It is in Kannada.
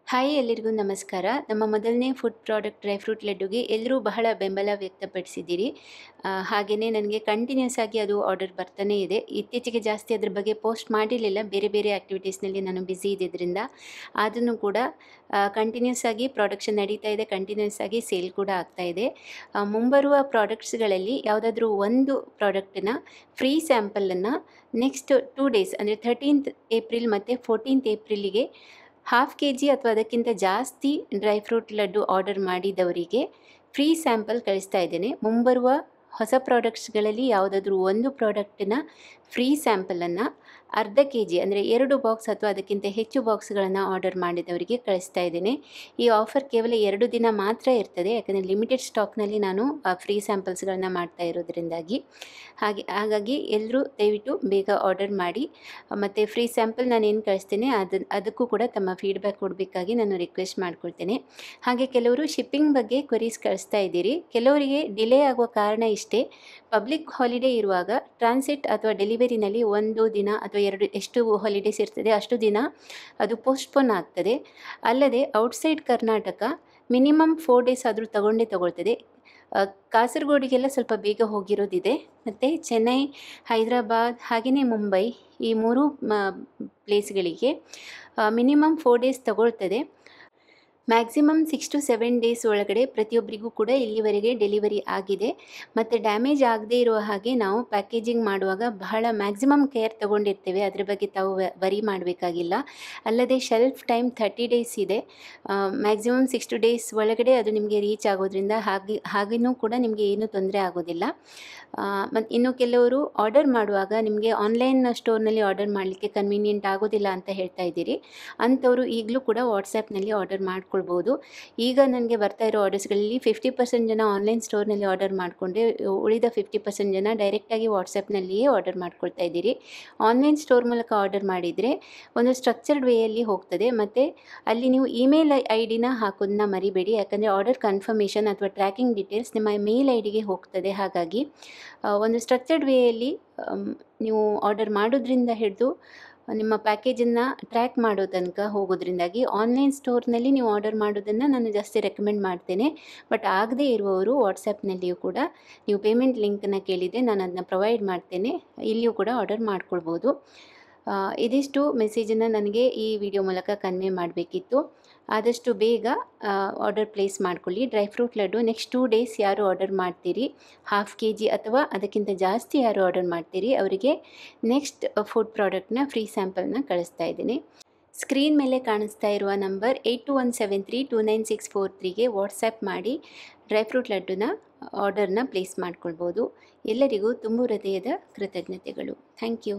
ಹಾಯ್ ಎಲ್ಲರಿಗೂ ನಮಸ್ಕಾರ. ನಮ್ಮ ಮೊದಲನೇ ಫುಡ್ ಪ್ರಾಡಕ್ಟ್ ಡ್ರೈ ಫ್ರೂಟ್ ಲಡ್ಡುಗೆ ಎಲ್ಲರೂ ಬಹಳ ಬೆಂಬಲ ವ್ಯಕ್ತಪಡಿಸಿದ್ದೀರಿ. ಹಾಗೆಯೇ ನನಗೆ ಕಂಟಿನ್ಯೂಸ್ ಆಗಿ ಅದು ಆರ್ಡರ್ ಬರ್ತಾನೇ ಇದೆ. ಇತ್ತೀಚೆಗೆ ಜಾಸ್ತಿ ಅದ್ರ ಬಗ್ಗೆ ಪೋಸ್ಟ್ ಮಾಡಿರಲಿಲ್ಲ, ಬೇರೆ ಬೇರೆ ಆ್ಯಕ್ಟಿವಿಟೀಸ್ನಲ್ಲಿ ನಾನು ಬ್ಯುಸಿ ಇದ್ದಿದ್ದರಿಂದ. ಆದ್ರೂ ಕೂಡ ಕಂಟಿನ್ಯೂಸ್ ಆಗಿ ಪ್ರೊಡಕ್ಷನ್ ನಡೀತಾ ಇದೆ, ಕಂಟಿನ್ಯೂಸ್ ಆಗಿ ಸೇಲ್ ಕೂಡ ಆಗ್ತಾ ಇದೆ. ಮುಂಬರುವ ಪ್ರಾಡಕ್ಟ್ಸ್ಗಳಲ್ಲಿ ಯಾವುದಾದ್ರೂ ಒಂದು ಪ್ರಾಡಕ್ಟನ್ನ ಫ್ರೀ ಸ್ಯಾಂಪಲನ್ನು ನೆಕ್ಸ್ಟ್ 2 ಡೇಸ್ ಅಂದರೆ 13th ಏಪ್ರಿಲ್ ಮತ್ತು 14th ಏಪ್ರಿಲಿಗೆ ½ kg ಅಥವಾ ಅದಕ್ಕಿಂತ ಜಾಸ್ತಿ ಡ್ರೈ ಫ್ರೂಟ್ ಲಡ್ಡು ಆರ್ಡರ್ ಮಾಡಿದವರಿಗೆ ಫ್ರೀ ಸ್ಯಾಂಪಲ್ ಕಳಿಸ್ತಾ ಇದ್ದೇನೆ. ಮುಂಬರುವ ಹೊಸ ಪ್ರಾಡಕ್ಟ್ಸ್ಗಳಲ್ಲಿ ಯಾವುದಾದ್ರೂ ಒಂದು ಪ್ರಾಡಕ್ಟನ್ನ ಫ್ರೀ ಸ್ಯಾಂಪಲನ್ನು ½ kg ಅಂದರೆ 2 ಬಾಕ್ಸ್ ಅಥವಾ ಅದಕ್ಕಿಂತ ಹೆಚ್ಚು ಬಾಕ್ಸ್ಗಳನ್ನು ಆರ್ಡರ್ ಮಾಡಿದವರಿಗೆ ಕಳಿಸ್ತಾ ಇದ್ದೇನೆ. ಈ ಆಫರ್ ಕೇವಲ 2 ದಿನ ಮಾತ್ರ ಇರ್ತದೆ, ಯಾಕಂದರೆ ಲಿಮಿಟೆಡ್ ಸ್ಟಾಕ್ನಲ್ಲಿ ನಾನು ಫ್ರೀ ಸ್ಯಾಂಪಲ್ಸ್ಗಳನ್ನ ಮಾಡ್ತಾ ಇರೋದ್ರಿಂದಾಗಿ. ಹಾಗಾಗಿ ಎಲ್ಲರೂ ದಯವಿಟ್ಟು ಬೇಗ ಆರ್ಡರ್ ಮಾಡಿ. ಮತ್ತು ಫ್ರೀ ಸ್ಯಾಂಪಲ್ ನಾನೇನು ಕಳಿಸ್ತೇನೆ ಅದಕ್ಕೂ ಕೂಡ ತಮ್ಮ ಫೀಡ್ಬ್ಯಾಕ್ ಕೊಡಬೇಕಾಗಿ ನಾನು ರಿಕ್ವೆಸ್ಟ್ ಮಾಡ್ಕೊಳ್ತೇನೆ. ಹಾಗೆ ಕೆಲವರು ಶಿಪ್ಪಿಂಗ್ ಬಗ್ಗೆ ಕ್ವರೀಸ್ ಕಳಿಸ್ತಾ ಇದ್ದೀರಿ. ಕೆಲವರಿಗೆ ಡಿಲೇ ಆಗುವ ಕಾರಣ ಇಷ್ಟೇ, ಪಬ್ಲಿಕ್ ಹಾಲಿಡೇ ಇರುವಾಗ ಟ್ರಾನ್ಸಿಟ್ ಅಥವಾ ಡೆಲಿವರಿನಲ್ಲಿ 1 ದಿನ ಅಥವಾ 2 ಎಷ್ಟು ಹಾಲಿಡೇಸ್ ಇರ್ತದೆ ಅಷ್ಟು ದಿನ ಅದು ಪೋಸ್ಟ್ಪೋನ್ ಆಗ್ತದೆ. ಅಲ್ಲದೆ ಔಟ್ಸೈಡ್ ಕರ್ನಾಟಕ ಮಿನಿಮಮ್ 4 ಡೇಸ್ ಆದರೂ ತಗೊಳ್ತದೆ. ಕಾಸರಗೋಡಿಗೆಲ್ಲ ಸ್ವಲ್ಪ ಬೇಗ ಹೋಗಿರೋದಿದೆ. ಮತ್ತು ಚೆನ್ನೈ, ಹೈದರಾಬಾದ್ ಹಾಗೆಯೇ ಮುಂಬೈ ಈ 3 ಪ್ಲೇಸ್ಗಳಿಗೆ ಮಿನಿಮಮ್ 4 ಡೇಸ್ ತಗೊಳ್ತದೆ. ಮ್ಯಾಕ್ಸಿಮಮ್ 6 to 7 ಡೇಸ್ ಒಳಗಡೆ ಪ್ರತಿಯೊಬ್ಬರಿಗೂ ಕೂಡ ಇಲ್ಲಿವರೆಗೆ ಡೆಲಿವರಿ ಆಗಿದೆ. ಮತ್ತು ಡ್ಯಾಮೇಜ್ ಆಗದೇ ಇರುವ ಹಾಗೆ ನಾವು ಪ್ಯಾಕೇಜಿಂಗ್ ಮಾಡುವಾಗ ಬಹಳ ಮ್ಯಾಕ್ಸಿಮಮ್ ಕೇರ್ ತಗೊಂಡಿರ್ತೇವೆ, ಅದರ ಬಗ್ಗೆ ತಾವು ವರಿ ಮಾಡಬೇಕಾಗಿಲ್ಲ. ಅಲ್ಲದೆ ಶೆಲ್ಫ್ ಟೈಮ್ 30 ಡೇಸ್ ಇದೆ. ಮ್ಯಾಕ್ಸಿಮಮ್ 6 ಡೇಸ್ ಒಳಗಡೆ ಅದು ನಿಮಗೆ ರೀಚ್ ಆಗೋದ್ರಿಂದ ಹಾಗೆಯೂ ಕೂಡ ನಿಮಗೆ ಏನೂ ತೊಂದರೆ ಆಗೋದಿಲ್ಲ. ಮತ್ತು ಇನ್ನು ಕೆಲವರು ಆರ್ಡರ್ ಮಾಡುವಾಗ ನಿಮಗೆ ಆನ್ಲೈನ್ ಸ್ಟೋರ್ನಲ್ಲಿ ಆರ್ಡರ್ ಮಾಡಲಿಕ್ಕೆ ಕನ್ವೀನಿಯೆಂಟ್ ಆಗೋದಿಲ್ಲ ಅಂತ ಹೇಳ್ತಾ ಇದ್ದೀರಿ. ಅಂಥವರು ಈಗಲೂ ಕೂಡ ವಾಟ್ಸಪ್ನಲ್ಲಿ ಆರ್ಡರ್ ಮಾಡ್ಕೊಳ್ಬೋದು. ಈಗ ನನಗೆ ಬರ್ತಾ ಇರೋ ಆರ್ಡರ್ಸ್ಗಳಲ್ಲಿ 50% ಜನ ಆನ್ಲೈನ್ ಸ್ಟೋರ್ನಲ್ಲಿ ಆರ್ಡರ್ ಮಾಡಿಕೊಂಡ್ರೆ ಉಳಿದ 50% ಜನ ಡೈರೆಕ್ಟಾಗಿ ವಾಟ್ಸಪ್ನಲ್ಲಿಯೇ ಆರ್ಡರ್ ಮಾಡ್ಕೊಳ್ತಾ ಇದ್ದೀರಿ. ಆನ್ಲೈನ್ ಸ್ಟೋರ್ ಮೂಲಕ ಆರ್ಡರ್ ಮಾಡಿದರೆ ಒಂದು ಸ್ಟ್ರಕ್ಚರ್ಡ್ ವೇಯಲ್ಲಿ ಹೋಗ್ತದೆ, ಮತ್ತು ಅಲ್ಲಿ ನೀವು ಇಮೇಲ್ ID ಹಾಕೋದನ್ನ ಮರಿಬೇಡಿ, ಯಾಕಂದರೆ ಆರ್ಡರ್ ಕನ್ಫರ್ಮೇಷನ್ ಅಥವಾ ಟ್ರ್ಯಾಕಿಂಗ್ ಡೀಟೇಲ್ಸ್ ನಿಮ್ಮ ಮೇಲ್ IDಗೆ ಹೋಗ್ತದೆ. ಹಾಗಾಗಿ ಒಂದು ಸ್ಟ್ರಕ್ಚರ್ಡ್ ವೇಯಲ್ಲಿ ನೀವು ಆರ್ಡರ್ ಮಾಡೋದ್ರಿಂದ ಹಿಡಿದು ನಿಮ್ಮ ಪ್ಯಾಕೇಜನ್ನು ಟ್ರ್ಯಾಕ್ ಮಾಡೋ ತನಕ ಹೋಗೋದ್ರಿಂದಾಗಿ ಆನ್ಲೈನ್ ಸ್ಟೋರ್ನಲ್ಲಿ ನೀವು ಆರ್ಡರ್ ಮಾಡೋದನ್ನು ನಾನು ಜಾಸ್ತಿ ರೆಕಮೆಂಡ್ ಮಾಡ್ತೇನೆ. ಬಟ್ ಆಗದೇ ಇರುವವರು ವಾಟ್ಸಪ್ನಲ್ಲಿಯೂ ಕೂಡ ನೀವು ಪೇಮೆಂಟ್ ಲಿಂಕನ್ನು ಕೇಳಿದರೆ ನಾನು ಅದನ್ನ ಪ್ರೊವೈಡ್ ಮಾಡ್ತೇನೆ, ಇಲ್ಲಿಯೂ ಕೂಡ ಆರ್ಡರ್ ಮಾಡ್ಕೊಳ್ಬೋದು. ಇದಿಷ್ಟು ಮೆಸೇಜನ್ನು ನನಗೆ ಈ ವಿಡಿಯೋ ಮೂಲಕ ಕನ್ವೆ ಮಾಡಬೇಕಿತ್ತು. ಆದಷ್ಟು ಬೇಗ ಆರ್ಡರ್ ಪ್ಲೇಸ್ ಮಾಡ್ಕೊಳ್ಳಿ. Dry fruit laddu next 2 days ಯಾರು ಆರ್ಡರ್ ಮಾಡ್ತೀರಿ, ½ kg ಅಥವಾ ಅದಕ್ಕಿಂತ ಜಾಸ್ತಿ ಯಾರು ಆರ್ಡರ್ ಮಾಡ್ತೀರಿ ಅವರಿಗೆ ನೆಕ್ಸ್ಟ್ ಫುಡ್ ಪ್ರಾಡಕ್ಟ್ನ ಫ್ರೀ ಸ್ಯಾಂಪಲ್ನ ಕಳಿಸ್ತಾ ಇದ್ದೀನಿ. ಸ್ಕ್ರೀನ್ ಮೇಲೆ ಕಾಣಿಸ್ತಾ ಇರುವ ನಂಬರ್ 8217329643ಗೆ ವಾಟ್ಸಪ್ ಮಾಡಿ ಡ್ರೈ ಫ್ರೂಟ್ ಲಡ್ಡುನ ಆರ್ಡರ್ನ ಪ್ಲೇಸ್ ಮಾಡ್ಕೊಳ್ಬೋದು. ಎಲ್ಲರಿಗೂ ತುಂಬು ಹೃದಯದ ಕೃತಜ್ಞತೆಗಳು. Thank you.